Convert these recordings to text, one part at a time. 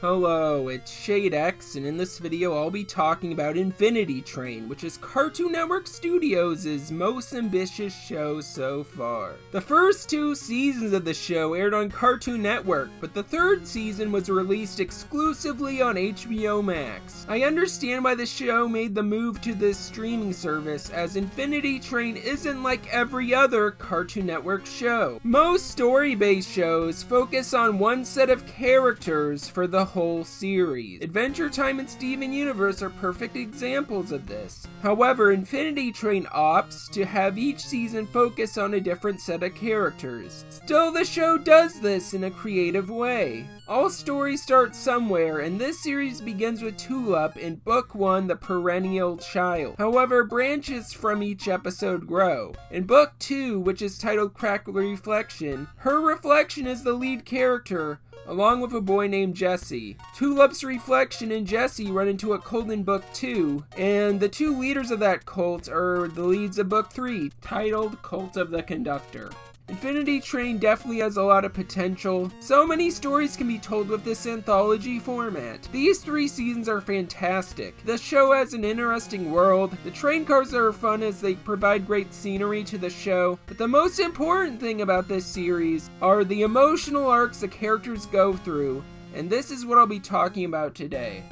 Hello, it's ShadeX, and in this video I'll be talking about Infinity Train, which is Cartoon Network Studios' most ambitious show so far. The first 2 seasons of the show aired on Cartoon Network, but the 3rd season was released exclusively on HBO Max. I understand why the show made the move to this streaming service, as Infinity Train isn't like every other Cartoon Network show. Most story-based shows focus on one set of characters for the whole series. Adventure Time and Steven Universe are perfect examples of this. However, Infinity Train opts to have each season focus on a different set of characters. Still, the show does this in a creative way. All stories start somewhere, and this series begins with Tulip in Book 1, The Perennial Child. However, branches from each episode grow. In Book 2, which is titled Crackle Reflection, her reflection is the lead character, along with a boy named Jesse. Tulip's reflection and Jesse run into a cult in Book 2, and the 2 leaders of that cult are the leads of Book 3, titled Cult of the Conductor. Infinity Train definitely has a lot of potential. So many stories can be told with this anthology format. These 3 seasons are fantastic. The show has an interesting world, the train cars are fun as they provide great scenery to the show, but the most important thing about this series are the emotional arcs the characters go through, and this is what I'll be talking about today.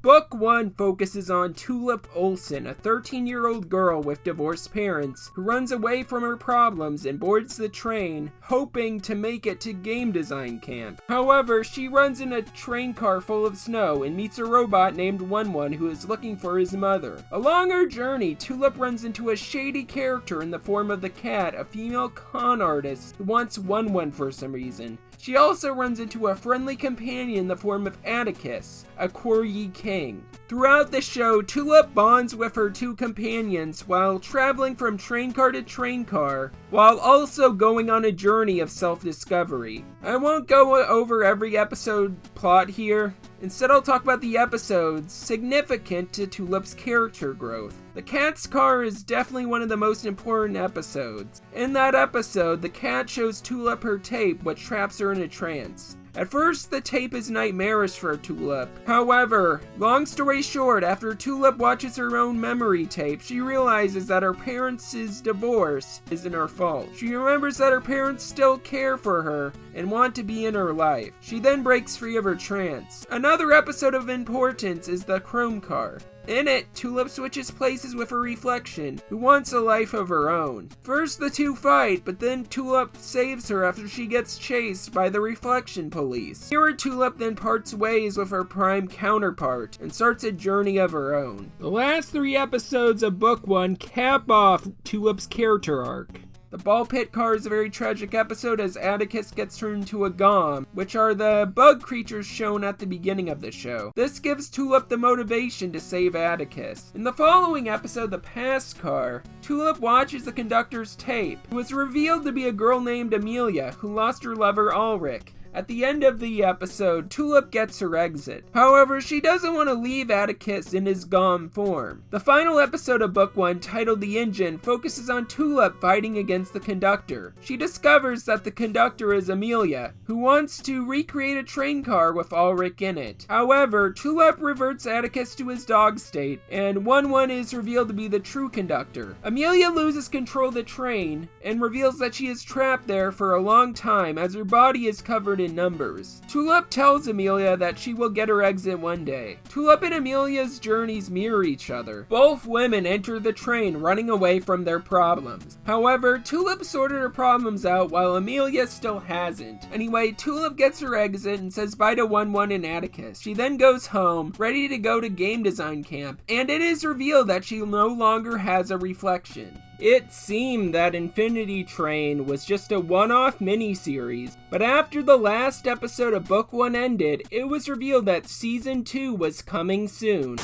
Book 1 focuses on Tulip Olsen, a 13-year-old girl with divorced parents who runs away from her problems and boards the train, hoping to make it to game design camp. However, she runs in a train car full of snow and meets a robot named One who is looking for his mother. Along her journey, Tulip runs into a shady character in the form of the Cat, a female con artist who wants One for some reason. She also runs into a friendly companion in the form of Atticus, a Corgi king. Throughout the show, Tulip bonds with her 2 companions while traveling from train car to train car, while also going on a journey of self-discovery. I won't go over every episode plot here. Instead, I'll talk about the episodes significant to Tulip's character growth. The cat's car is definitely one of the most important episodes. In that episode, the cat shows Tulip her tape, which traps her in a trance. At first, the tape is nightmarish for Tulip. However, long story short, after Tulip watches her own memory tape, she realizes that her parents' divorce isn't her fault. She remembers that her parents still care for her and want to be in her life. She then breaks free of her trance. Another episode of importance is the Chrome Car. In it, Tulip switches places with her reflection, who wants a life of her own. First, the 2 fight, but then Tulip saves her after she gets chased by the reflection police. Here, Tulip then parts ways with her prime counterpart and starts a journey of her own. The last 3 episodes of Book 1 cap off Tulip's character arc. The ball pit car is a very tragic episode as Atticus gets turned into a Gom, which are the bug creatures shown at the beginning of the show. This gives Tulip the motivation to save Atticus. In the following episode, The Pass Car, Tulip watches the conductor's tape, who is revealed to be a girl named Amelia, who lost her lover Ulrich. At the end of the episode, Tulip gets her exit. However, she doesn't want to leave Atticus in his Gom form. The final episode of Book 1, titled The Engine, focuses on Tulip fighting against the conductor. She discovers that the conductor is Amelia, who wants to recreate a train car with Ulrich in it. However, Tulip reverts Atticus to his dog state, and One is revealed to be the true conductor. Amelia loses control of the train, and reveals that she is trapped there for a long time as her body is covered in numbers. Tulip tells Amelia that she will get her exit one day. Tulip and Amelia's journeys mirror each other. Both women enter the train running away from their problems. However, Tulip sorted her problems out while Amelia still hasn't. Anyway, Tulip gets her exit and says bye to One and Atticus. She then goes home, ready to go to game design camp, and it is revealed that she no longer has a reflection. It seemed that Infinity Train was just a one-off miniseries, but after the last episode of Book 1 ended, it was revealed that Season 2 was coming soon.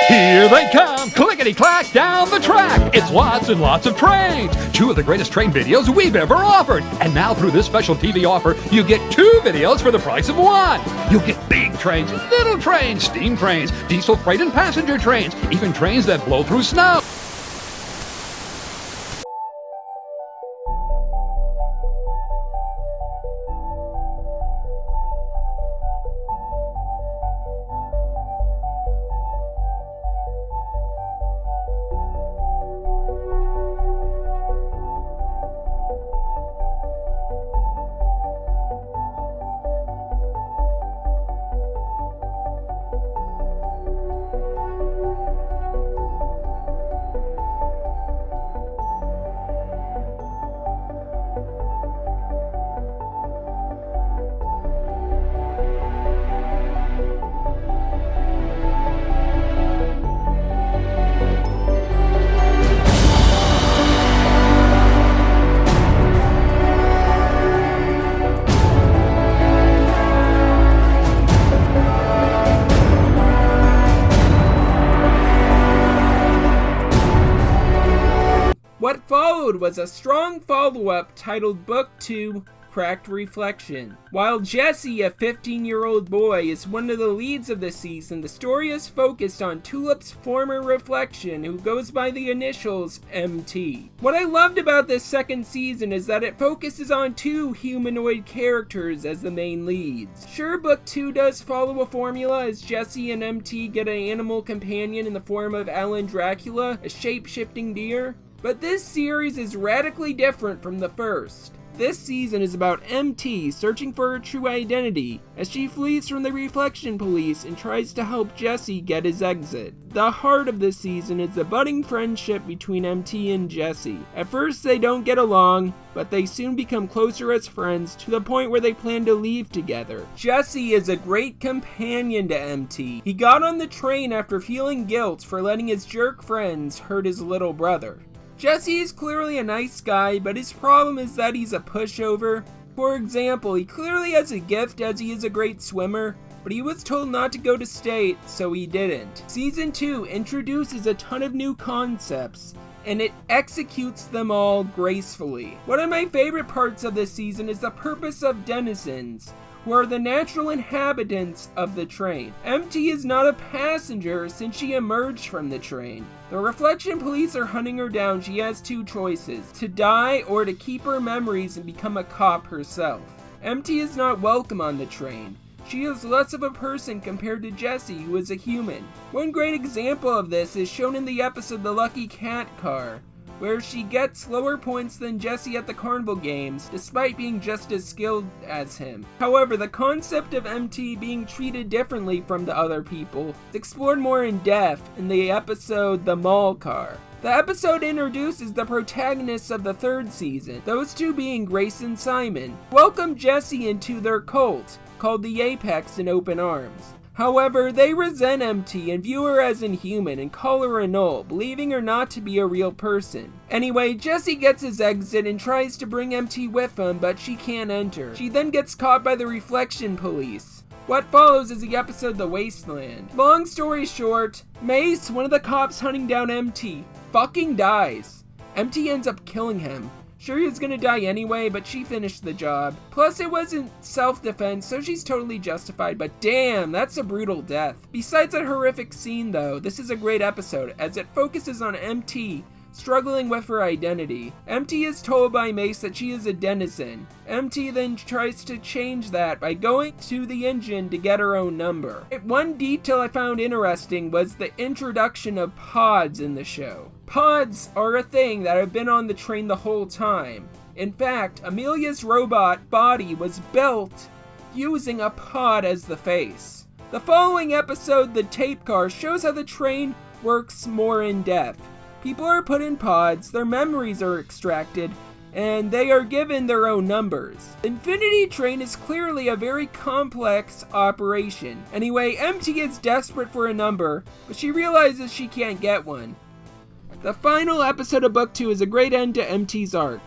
Here they come, clickety-clack down the track. It's lots and lots of trains. 2 of the greatest train videos we've ever offered. And now through this special TV offer, you get 2 videos for the price of 1. You'll get big trains, little trains, steam trains, diesel freight and passenger trains, even trains that blow through snow. What followed was a strong follow-up titled Book 2, Cracked Reflection. While Jesse, a 15-year-old boy, is one of the leads of the season, the story is focused on Tulip's former reflection, who goes by the initials MT. What I loved about this second season is that it focuses on 2 humanoid characters as the main leads. Sure, Book 2 does follow a formula, as Jesse and MT get an animal companion in the form of Alan Dracula, a shape-shifting deer. But this series is radically different from the first. This season is about MT searching for her true identity as she flees from the Reflection Police and tries to help Jesse get his exit. The heart of this season is the budding friendship between MT and Jesse. At first they don't get along, but they soon become closer as friends to the point where they plan to leave together. Jesse is a great companion to MT. He got on the train after feeling guilt for letting his jerk friends hurt his little brother. Jesse is clearly a nice guy, but his problem is that he's a pushover. For example, he clearly has a gift as he is a great swimmer, but he was told not to go to state, so he didn't. Season 2 introduces a ton of new concepts, and it executes them all gracefully. One of my favorite parts of this season is the purpose of denizens, who are the natural inhabitants of the train. MT is not a passenger since she emerged from the train. The Reflection Police are hunting her down. She has 2 choices: to die or to keep her memories and become a cop herself. MT is not welcome on the train. She is less of a person compared to Jesse, who is a human. One great example of this is shown in the episode The Lucky Cat Car, where she gets lower points than Jesse at the carnival games, despite being just as skilled as him. However, the concept of MT being treated differently from the other people is explored more in depth in the episode The Mall Car. The episode introduces the protagonists of the 3rd season, those 2 being Grace and Simon, welcome Jesse into their cult, called the Apex in Open Arms. However, they resent MT and view her as inhuman and call her a null, believing her not to be a real person. Anyway, Jesse gets his exit and tries to bring MT with him, but she can't enter. She then gets caught by the Reflection Police. What follows is the episode The Wasteland. Long story short, Mace, one of the cops hunting down MT, fucking dies. MT ends up killing him. Sure, he was gonna die anyway, but she finished the job. Plus, it wasn't self-defense, so she's totally justified, but damn, that's a brutal death. Besides that horrific scene though, this is a great episode, as it focuses on MT struggling with her identity. MT is told by Mace that she is a denizen. MT then tries to change that by going to the engine to get her own number. One detail I found interesting was the introduction of pods in the show. Pods are a thing that have been on the train the whole time. In fact, Amelia's robot body was built using a pod as the face. The following episode, The Tape Car, shows how the train works more in depth. People are put in pods, their memories are extracted, and they are given their own numbers. Infinity Train is clearly a very complex operation. Anyway, MT is desperate for a number, but she realizes she can't get one. The final episode of Book 2 is a great end to MT's arc.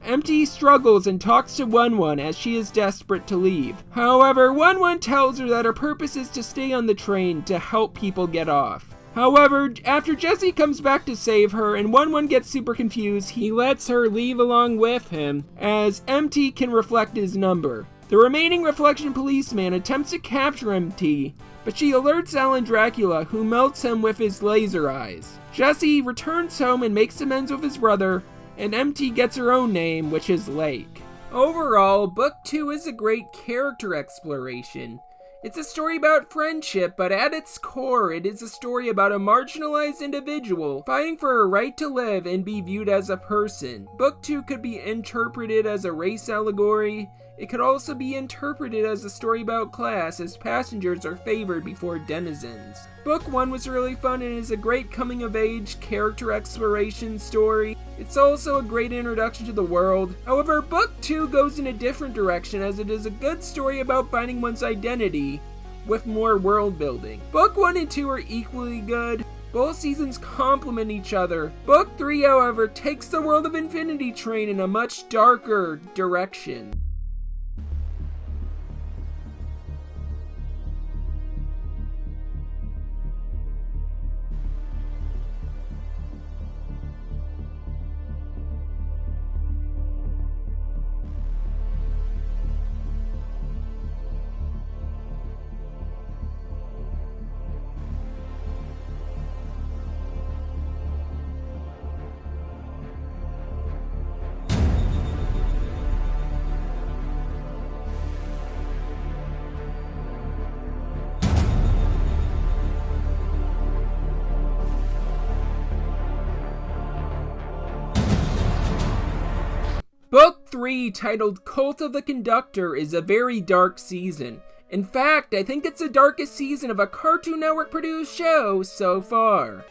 MT struggles and talks to 1-1 as she is desperate to leave. However, 1-1 tells her that her purpose is to stay on the train to help people get off. However, after Jesse comes back to save her and 1-1 gets super confused, he lets her leave along with him, as MT can reflect his number. The remaining reflection policeman attempts to capture MT, but she alerts Alan Dracula, who melts him with his laser eyes. Jesse returns home and makes amends with his brother, and MT gets her own name, which is Lake. Overall, Book 2 is a great character exploration. It's a story about friendship, but at its core, it is a story about a marginalized individual fighting for a right to live and be viewed as a person. Book 2 could be interpreted as a race allegory. It could also be interpreted as a story about class, as passengers are favored before denizens. Book 1 was really fun and is a great coming-of-age character exploration story. It's also a great introduction to the world. However, Book 2 goes in a different direction, as it is a good story about finding one's identity with more world building. Book 1 and 2 are equally good. Both seasons complement each other. Book 3, however, takes the world of Infinity Train in a much darker direction. Book 3, titled Cult of the Conductor, is a very dark season. In fact, I think it's the darkest season of a Cartoon Network produced show so far.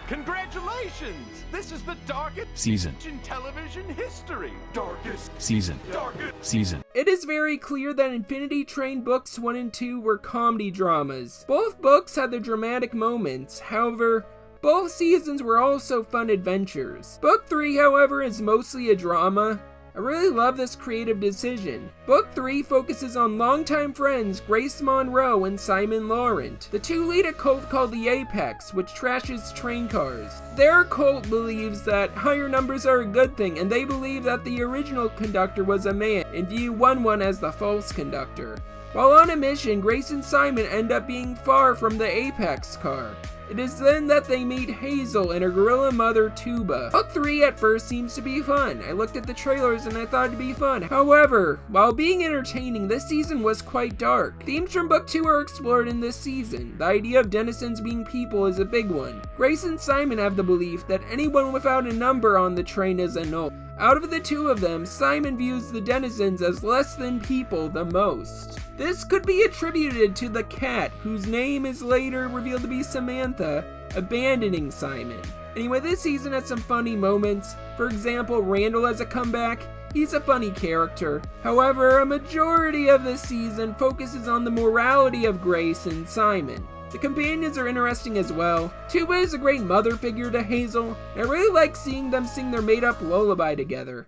Congratulations! This is the darkest season in television history. Darkest season. Darkest season. It is very clear that Infinity Train Books 1 and 2 were comedy dramas. Both books had their dramatic moments, however, both seasons were also fun adventures. Book 3, however, is mostly a drama. I really love this creative decision. Book 3 focuses on longtime friends Grace Monroe and Simon Laurent. The two lead a cult called the Apex, which trashes train cars. Their cult believes that higher numbers are a good thing, and they believe that the original conductor was a man, and view 1-1 as the false conductor. While on a mission, Grace and Simon end up being far from the Apex car. It is then that they meet Hazel and her gorilla mother, Tuba. Book 3 at first seems to be fun. I looked at the trailers and I thought it'd be fun. However, while being entertaining, this season was quite dark. Themes from Book 2 are explored in this season. The idea of denizens being people is a big one. Grace and Simon have the belief that anyone without a number on the train is a null. Out of the two of them, Simon views the denizens as less than people the most. This could be attributed to the cat, whose name is later revealed to be Samantha, abandoning Simon. Anyway, this season has some funny moments. For example, Randall has a comeback. He's a funny character. However, a majority of this season focuses on the morality of Grace and Simon. The companions are interesting as well. Tuba is a great mother figure to Hazel, and I really like seeing them sing their made-up lullaby together.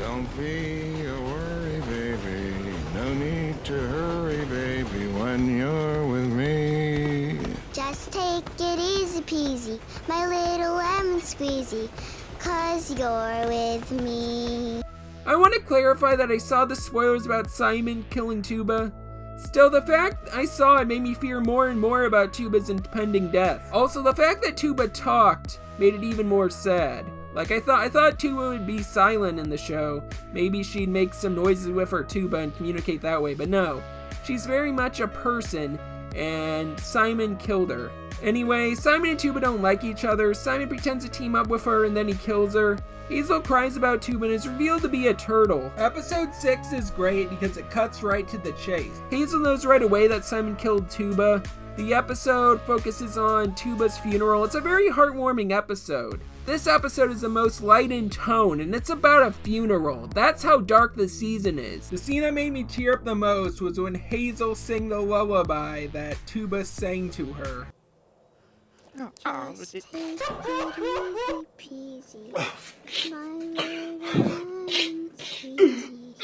Don't be a worry, baby. No need to hurry, baby, when you're with me. Just take it easy peasy, my little lemon squeezy, 'cause you're with me. I want to clarify that I saw the spoilers about Simon killing Tuba. Still, the fact I saw it made me fear more and more about Tuba's impending death. Also, the fact that Tuba talked made it even more sad. Like, I thought Tuba would be silent in the show. Maybe she'd make some noises with her tuba and communicate that way, but no. She's very much a person, and Simon killed her. Anyway, Simon and Tuba don't like each other. Simon pretends to team up with her, and then he kills her. Hazel cries about Tuba and is revealed to be a turtle. Episode 6 is great because it cuts right to the chase. Hazel knows right away that Simon killed Tuba. The episode focuses on Tuba's funeral. It's a very heartwarming episode. This episode is the most light in tone, and it's about a funeral. That's how dark the season is. The scene that made me tear up the most was when Hazel sang the lullaby that Tuba sang to her. Just take it easy peasy. My little lemon's squeezy.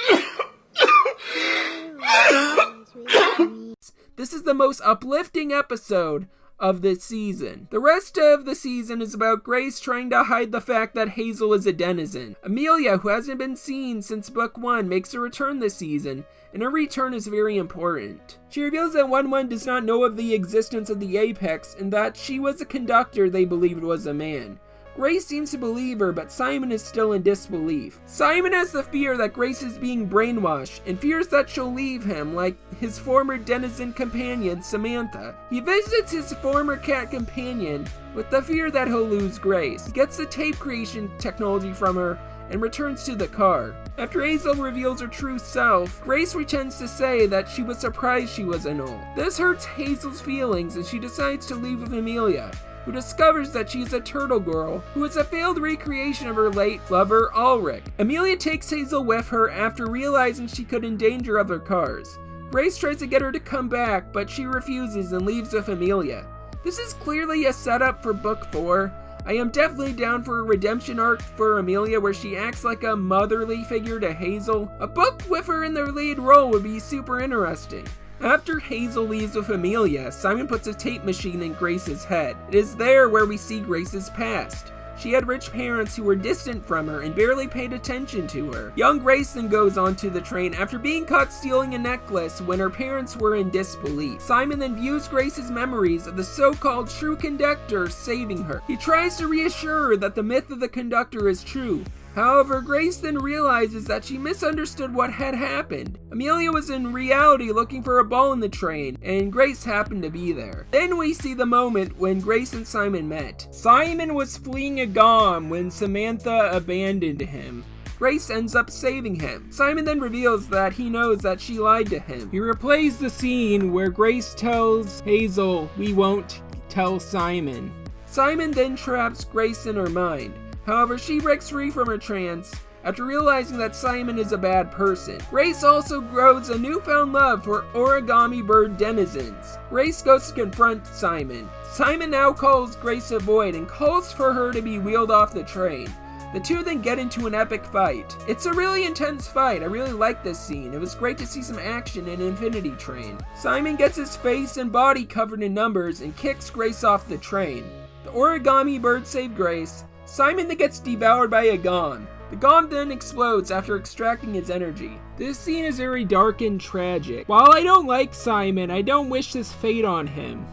You're always with me. This is the most uplifting episode of this season. The rest of the season is about Grace trying to hide the fact that Hazel is a denizen. Amelia, who hasn't been seen since book 1, makes a return this season, and her return is very important. She reveals that 1-1 does not know of the existence of the Apex, and that she was a conductor they believed was a man. Grace seems to believe her, but Simon is still in disbelief. Simon has the fear that Grace is being brainwashed, and fears that she'll leave him, like his former denizen companion, Samantha. He visits his former cat companion with the fear that he'll lose Grace. He gets the tape creation technology from her, and returns to the car. After Hazel reveals her true self, Grace pretends to say that she was surprised she was a knoll. This hurts Hazel's feelings, and she decides to leave with Amelia, who discovers that she is a turtle girl who is a failed recreation of her late lover, Ulrich. Amelia takes Hazel with her after realizing she could endanger other cars. Grace tries to get her to come back, but she refuses and leaves with Amelia. This is clearly a setup for book 4. I am definitely down for a redemption arc for Amelia where she acts like a motherly figure to Hazel. A book with her in the lead role would be super interesting. After Hazel leaves with Amelia, Simon puts a tape machine in Grace's head. It is there where we see Grace's past. She had rich parents who were distant from her and barely paid attention to her. Young Grace then goes onto the train after being caught stealing a necklace when her parents were in disbelief. Simon then views Grace's memories of the so-called true conductor saving her. He tries to reassure her that the myth of the conductor is true. However, Grace then realizes that she misunderstood what had happened. Amelia was in reality looking for a ball in the train, and Grace happened to be there. Then we see the moment when Grace and Simon met. Simon was fleeing a GOM when Samantha abandoned him. Grace ends up saving him. Simon then reveals that he knows that she lied to him. He replays the scene where Grace tells Hazel, "We won't tell Simon." Simon then traps Grace in her mind. However, she breaks free from her trance after realizing that Simon is a bad person. Grace also grows a newfound love for origami bird denizens. Grace goes to confront Simon. Simon now calls Grace a void and calls for her to be wheeled off the train. The two then get into an epic fight. It's a really intense fight. I really like this scene. It was great to see some action in Infinity Train. Simon gets his face and body covered in numbers and kicks Grace off the train. The origami bird save Grace. Simon then gets devoured by a GOM. The GOM then explodes after extracting his energy. This scene is very dark and tragic. While I don't like Simon, I don't wish this fate on him.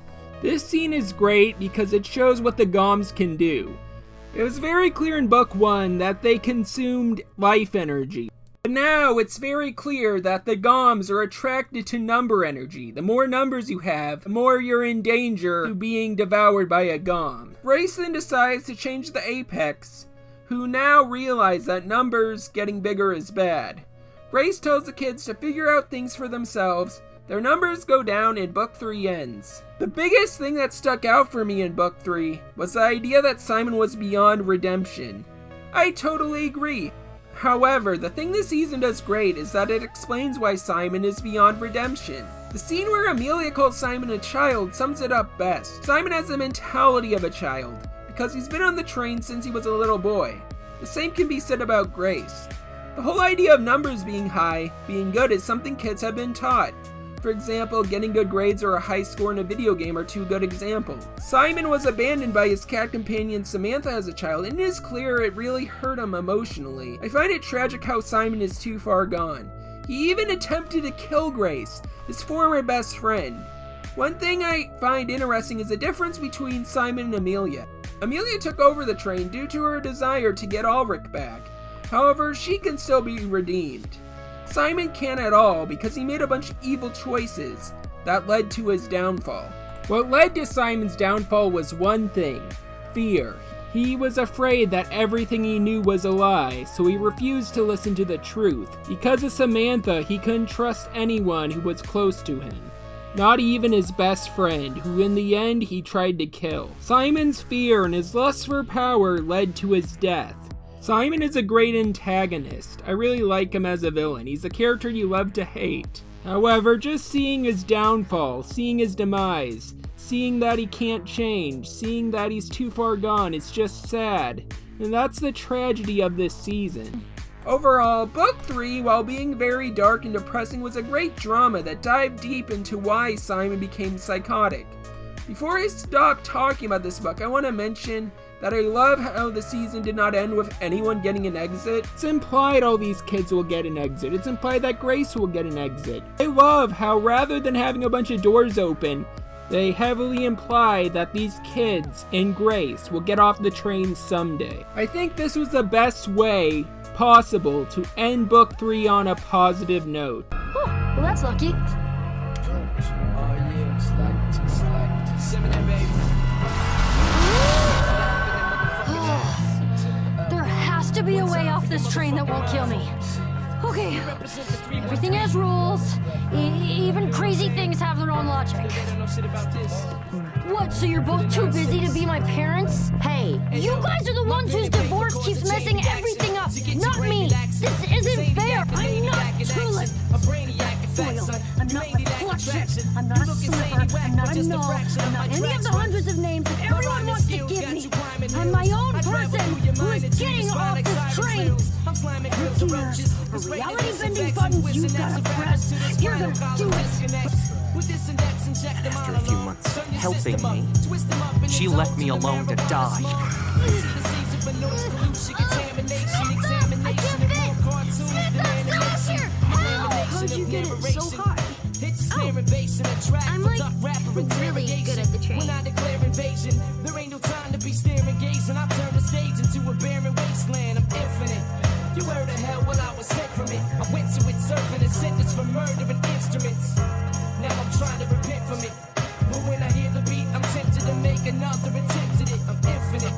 This scene is great because it shows what the GOMs can do. It was very clear in book 1 that they consumed life energy. But now it's very clear that the GOMs are attracted to number energy. The more numbers you have, the more you're in danger of being devoured by a GOM. Grace then decides to change the Apex, who now realize that numbers getting bigger is bad. Grace tells the kids to figure out things for themselves. Their numbers go down and book 3 ends. The biggest thing that stuck out for me in book 3 was the idea that Simon was beyond redemption. I totally agree. However, the thing this season does great is that it explains why Simon is beyond redemption. The scene where Amelia calls Simon a child sums it up best. Simon has the mentality of a child, because he's been on the train since he was a little boy. The same can be said about Grace. The whole idea of numbers being high, being good, is something kids have been taught. For example, getting good grades or a high score in a video game are 2 good examples. Simon was abandoned by his cat companion Samantha as a child, and it is clear it really hurt him emotionally. I find it tragic how Simon is too far gone. He even attempted to kill Grace, his former best friend. One thing I find interesting is the difference between Simon and Amelia. Amelia took over the train due to her desire to get Ulrich back. However, she can still be redeemed. Simon can't at all because he made a bunch of evil choices that led to his downfall. What led to Simon's downfall was one thing: fear. He was afraid that everything he knew was a lie, so he refused to listen to the truth. Because of Samantha, he couldn't trust anyone who was close to him. Not even his best friend, who in the end he tried to kill. Simon's fear and his lust for power led to his death. Simon is a great antagonist. I really like him as a villain. He's a character you love to hate. However, just seeing his downfall, seeing his demise, seeing that he can't change, seeing that he's too far gone, it's just sad. And that's the tragedy of this season. Overall, Book 3, while being very dark and depressing, was a great drama that dived deep into why Simon became psychotic. Before I stop talking about this book, I want to mention that I love how the season did not end with anyone getting an exit. It's implied all these kids will get an exit. It's implied that Grace will get an exit. I love how rather than having a bunch of doors open, they heavily imply that these kids and Grace will get off the train someday. I think this was the best way possible to end Book 3 on a positive note. Oh, well that's lucky. There has to be a way off this train that won't kill me. Okay, everything has rules. Even crazy things have their own logic. What, so you're both too busy to be my parents? Hey, you guys are the ones whose divorce keeps messing everything up, not me. This isn't fair. I'm not Tulip. Foil. I'm not Reflection. I'm not a Slipper. I'm not a Null. I'm not any of the hundreds of names that everyone wants to give me. I'm my own person who is getting off this train. Look here, a reality-bending button you gotta press. You're gonna do it. After a few months helping me, she left me alone to die. How'd you get it so hot? Oh, I'm like really good at the train. When I declare invasion, there ain't no time to be staring, gazing. I turn the stage into a barren wasteland. I'm infinite. You heard of hell, well I was sent from it. I went to it surfing and sentenced for murdering instruments. Now I'm trying to repent from it. But when I hear the beat, I'm tempted to make another attempt at it. I'm infinite.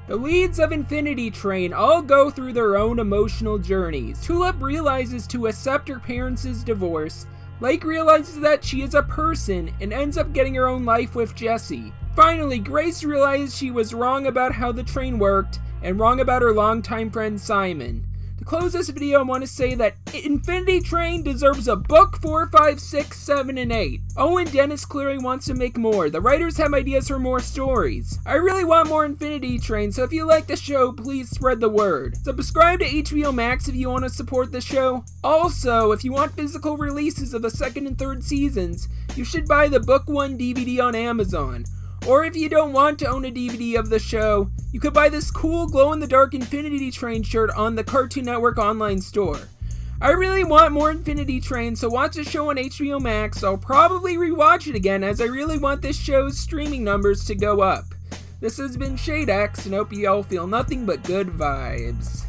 The leads of Infinity Train all go through their own emotional journeys. Tulip realizes to accept her parents' divorce. Lake realizes that she is a person and ends up getting her own life with Jesse. Finally, Grace realizes she was wrong about how the train worked and wrong about her longtime friend Simon. To close this video, I want to say that Infinity Train deserves a book 4, 5, 6, 7, and 8. Owen Dennis clearly wants to make more. The writers have ideas for more stories. I really want more Infinity Train, so if you like the show, please spread the word. Subscribe to HBO Max if you want to support the show. Also, if you want physical releases of the second and third seasons, you should buy the Book 1 DVD on Amazon. Or if you don't want to own a DVD of the show, you could buy this cool glow-in-the-dark Infinity Train shirt on the Cartoon Network online store. I really want more Infinity Train, so watch the show on HBO Max. I'll probably rewatch it again as I really want this show's streaming numbers to go up. This has been ShadeX, and hope you all feel nothing but good vibes.